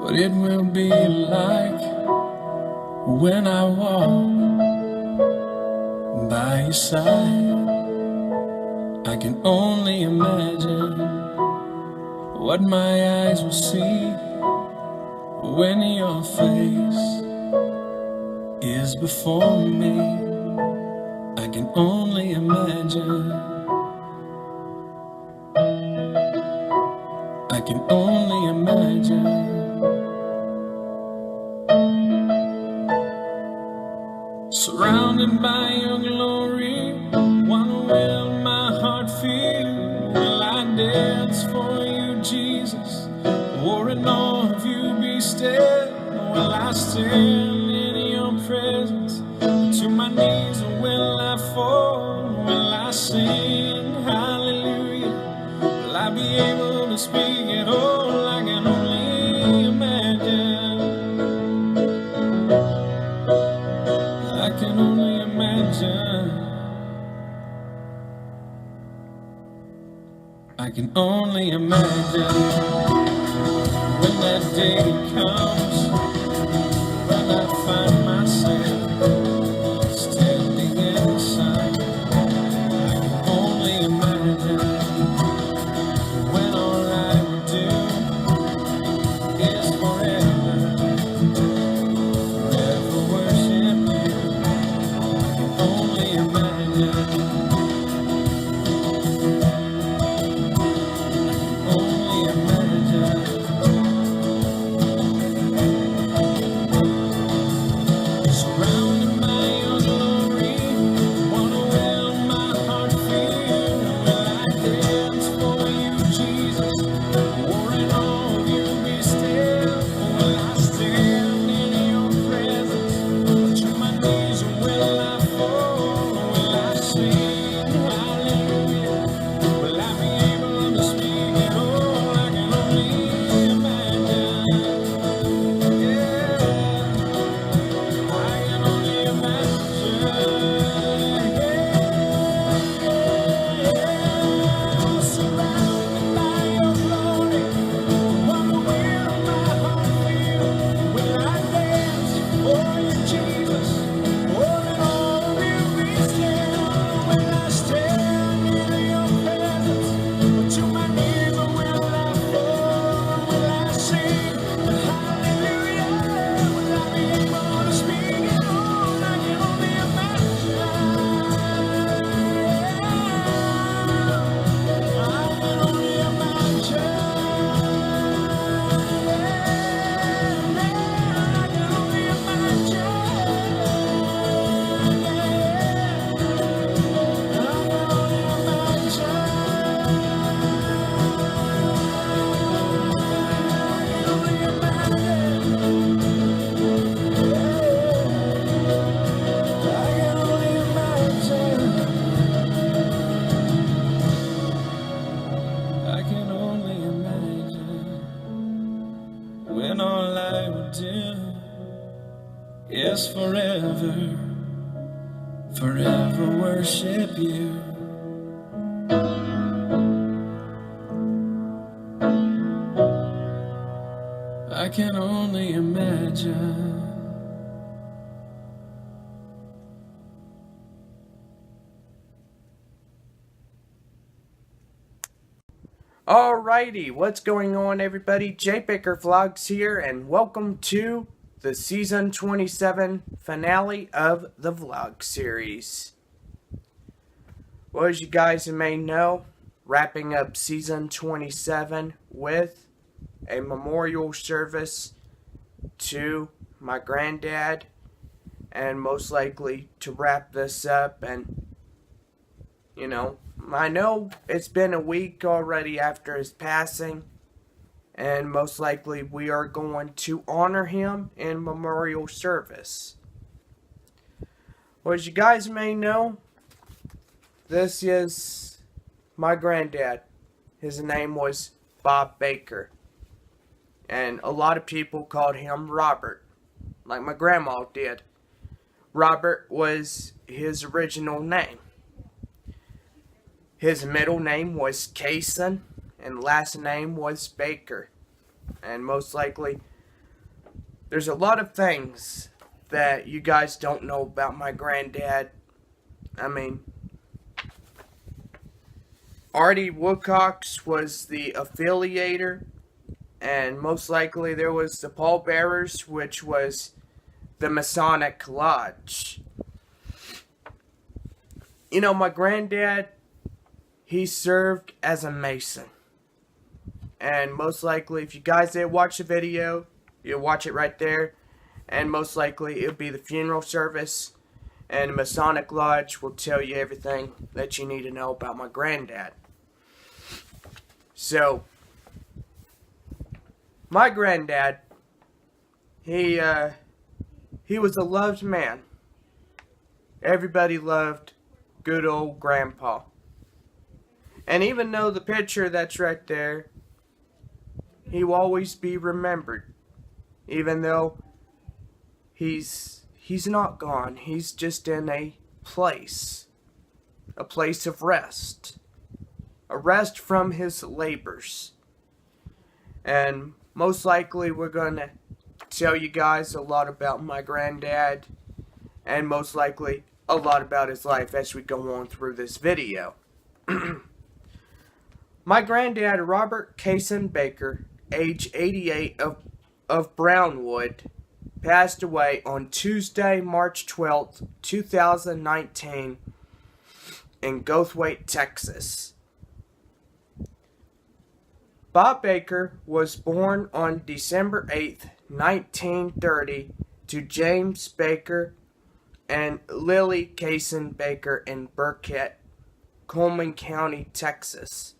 what it will be like when I walk by your side. I can only imagine what my eyes will see when your face is before me. I can only imagine. I can only imagine. Surrounded by your glory, what will my heart feel? Will I dance for you, Jesus? Or in awe of you be still? Will I stand in your presence? To my knees, or will I fall? Will I sing hallelujah? Will I be able to speak at all? I can only imagine. I can only imagine. I can only imagine when that day comes, when I find myself standing inside. I can only imagine when all I would do is forever, forever worship you. I can only imagine. Only imagine. Surrounded by your glory, what will my heart feel? Will I dance for you, Jesus? Or in awe of you be still? Will I stand in your presence? To my knees, or will I fall? Will I sing hallelujah? Will I be able to speak at all? I can only imagine. Yeah, I can only imagine. Yeah, surrounded by your glory, what will my heart feel? Will I dance for you, Jesus? Or in all of you be still? Will I stand in your presence? To my knees, or will I fall? Will I sing hallelujah? Will I be able to speak at all? I can only imagine. I can only imagine. I can only imagine when all I would do is forever, forever worship you. I can only imagine. Alrighty, what's going on, everybody? Jay Baker Vlogs here, and welcome to the Season 27 finale of the vlog series. Well, as you guys may know, wrapping up Season 27 with a memorial service to my granddad, and most likely to wrap this up, and, you know, I know it's been a week already after his passing, and most likely we are going to honor him in memorial service. Well, as you guys may know, this is my granddad. His name was Bob Baker, and a lot of people called him Robert, like my grandma did. Robert was his original name. His middle name was Kaysen, and last name was Baker. And most likely, there's a lot of things that you guys don't know about my granddad. I mean, Artie Woodcocks was the affiliator, and most likely there was the pallbearers, which was the Masonic Lodge. You know, my granddad, he served as a Mason. And most likely, if you guys did watch the video, you'll watch it right there. And most likely, it'll be the funeral service. And the Masonic Lodge will tell you everything that you need to know about my granddad. So, my granddad, he was a loved man. Everybody loved good old grandpa. And even though the picture that's right there, he will always be remembered. Even though he's not gone. He's just in a place of rest. A rest from his labors. And most likely we're going to tell you guys a lot about my granddad. And most likely a lot about his life as we go on through this video. My granddad, Robert Kaysen Baker, age 88 of Brownwood, passed away on Tuesday, March 12th, 2019 in Gothwaite, Texas. Bob Baker was born on December 8th, 1930 to James Baker and Lily Kaysen Baker in Burkett, Coleman County, Texas.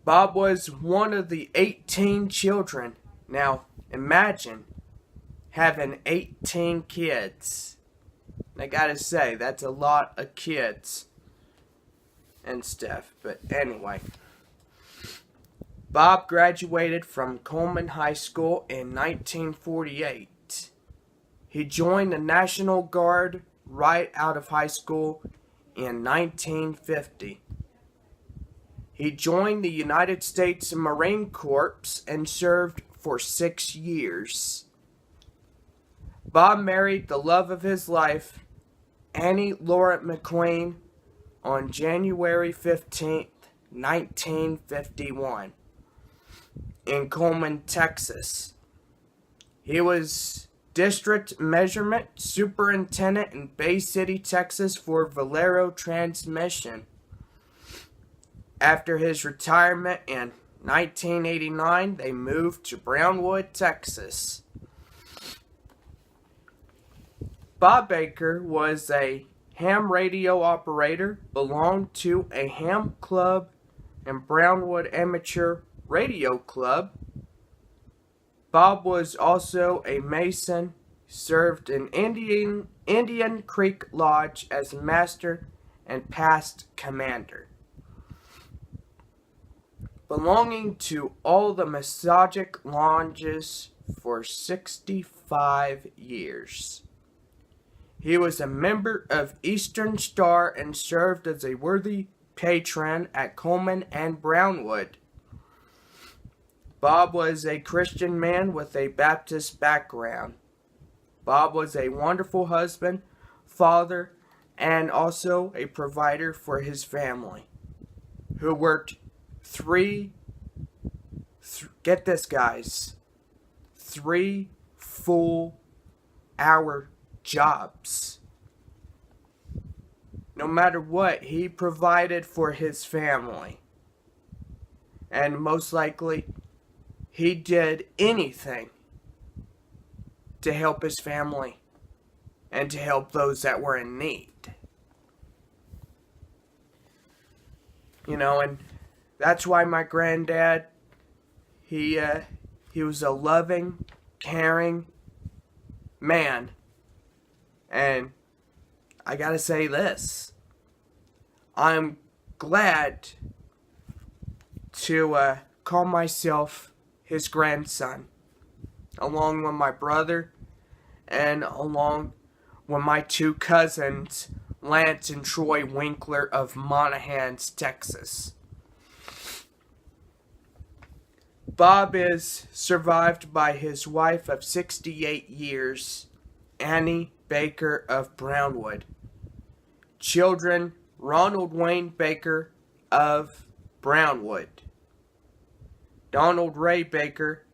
Bob was one of the 18 children. Now, imagine having 18 kids. I gotta say, that's a lot of kids and stuff. But anyway, Bob graduated from Coleman High School in 1948. He joined the National Guard right out of high school in 1950. He joined the United States Marine Corps and served for 6 years. Bob married the love of his life, Annie Laurent McQueen, on January 15th, 1951, in Coleman, Texas. He was District Measurement Superintendent in Bay City, Texas for Valero Transmission. After his retirement in 1989, they moved to Brownwood, Texas. Bob Baker was a ham radio operator, belonged to a ham club and Brownwood Amateur Radio Club. Bob was also a Mason, served in Indian Creek Lodge as master and past commander. Belonging to all the Masonic lodges for 65 years. He was a member of Eastern Star and served as a worthy patron at Coleman and Brownwood. Bob was a Christian man with a Baptist background. Bob was a wonderful husband, father, and also a provider for his family, who worked get this guys, 3 full-hour jobs. No matter what, he provided for his family. And most likely, he did anything to help his family and to help those that were in need. You know, and that's why my granddad, he was a loving, caring man. And I gotta say this, I'm glad to call myself his grandson, along with my brother and along with my 2 cousins, Lance and Troy Winkler of Monahans, Texas. Bob is survived by his wife of 68 years, Annie Baker of Brownwood. Children, Ronald Wayne Baker of Brownwood, Donald Ray Baker,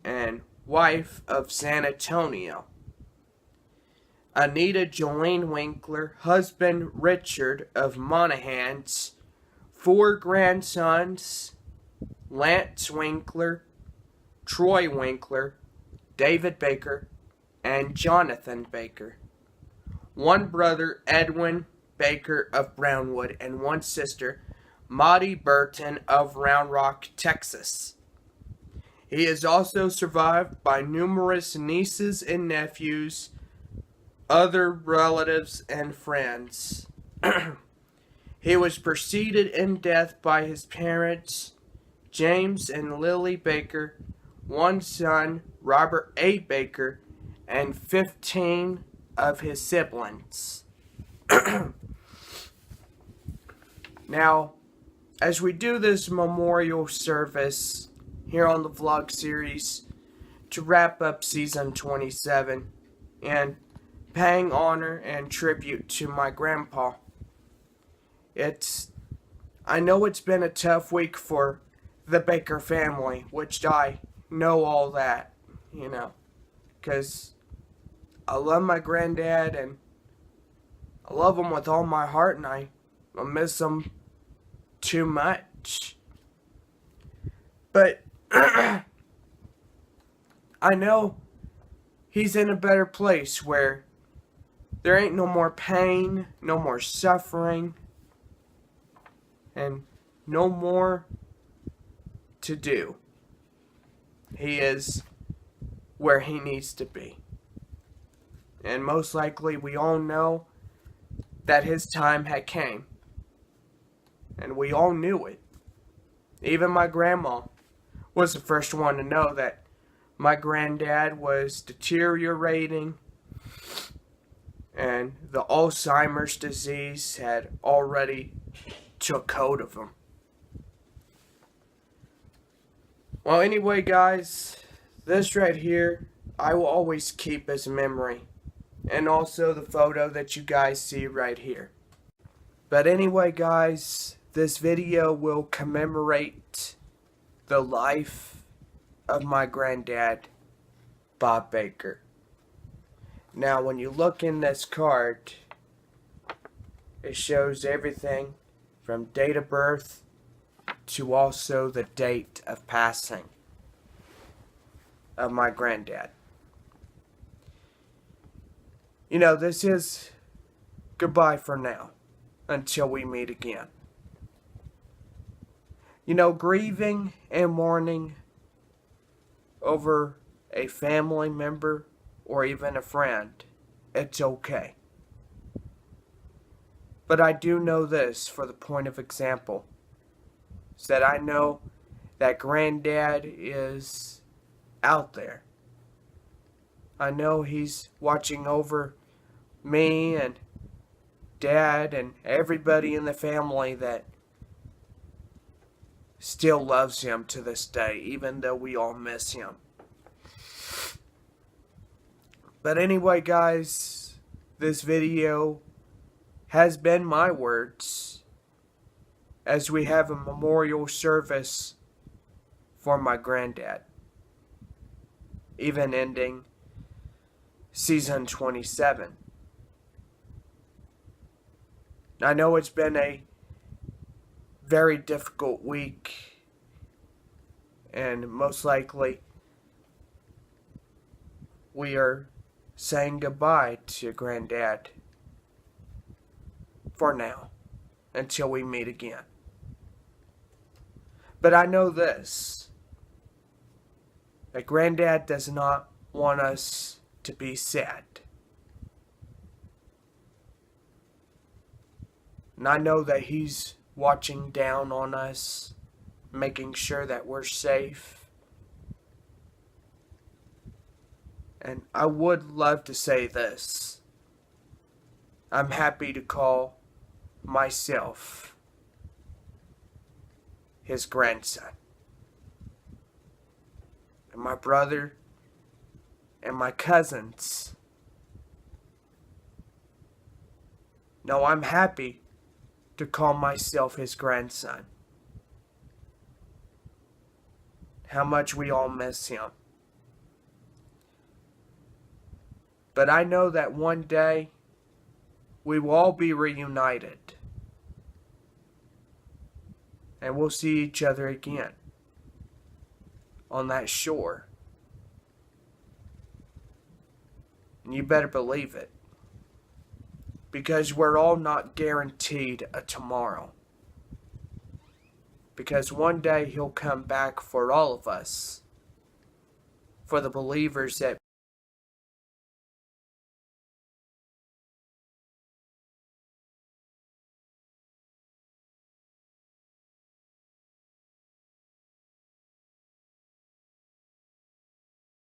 and wife of San Antonio. Anita Jolene Winkler, husband Richard of Monaghan's, 4 grandsons, Lance Winkler, Troy Winkler, David Baker, and Jonathan Baker. 1 brother, Edwin Baker of Brownwood, and 1 sister, Maudie Burton of Round Rock, Texas. He is also survived by numerous nieces and nephews, other relatives, and friends. He was preceded in death by his parents, James and Lily Baker, 1 son, Robert A. Baker, and 15 of his siblings. Now, as we do this memorial service here on the vlog series to wrap up season 27 and paying honor and tribute to my grandpa, I know it's been a tough week for the Baker family, which I know all that, because I love my granddad and I love him with all my heart, and I miss him too much. But I know he's in a better place where there ain't no more pain, no more suffering, and no more to do. He is where he needs to be. And most likely we all know that his time had came. And we all knew it. Even my grandma was the first one to know that my granddad was deteriorating and the Alzheimer's disease had already took hold of him. Well, anyway, guys, this right here, I will always keep as a memory. And also the photo that you guys see right here. But anyway, guys, this video will commemorate the life of my granddad, Bob Baker. Now, when you look in this card, it shows everything from date of birth to also the date of passing of my granddad. This is goodbye for now, until we meet again. Grieving and mourning over a family member or even a friend, it's okay. But I do know this for the point of example, is that I know that granddad is out there. I know he's watching over me and dad and everybody in the family that still loves him to this day, even though we all miss him. But anyway, guys, this video has been my words as we have a memorial service for my granddad, even ending season 27. I know it's been a very difficult week, and most likely we are saying goodbye to Granddad for now, until we meet again. But I know this, that Granddad does not want us to be sad. And I know that he's watching down on us, making sure that we're safe. And I would love to say this. I'm happy to call myself his grandson. and my brother and my cousins. No, I'm happy to call myself his grandson. How much we all miss him. But I know that one day we will all be reunited. And we'll see each other again on that shore. And you better believe it. Because we're all not guaranteed a tomorrow. Because one day he'll come back for all of us. For the believers that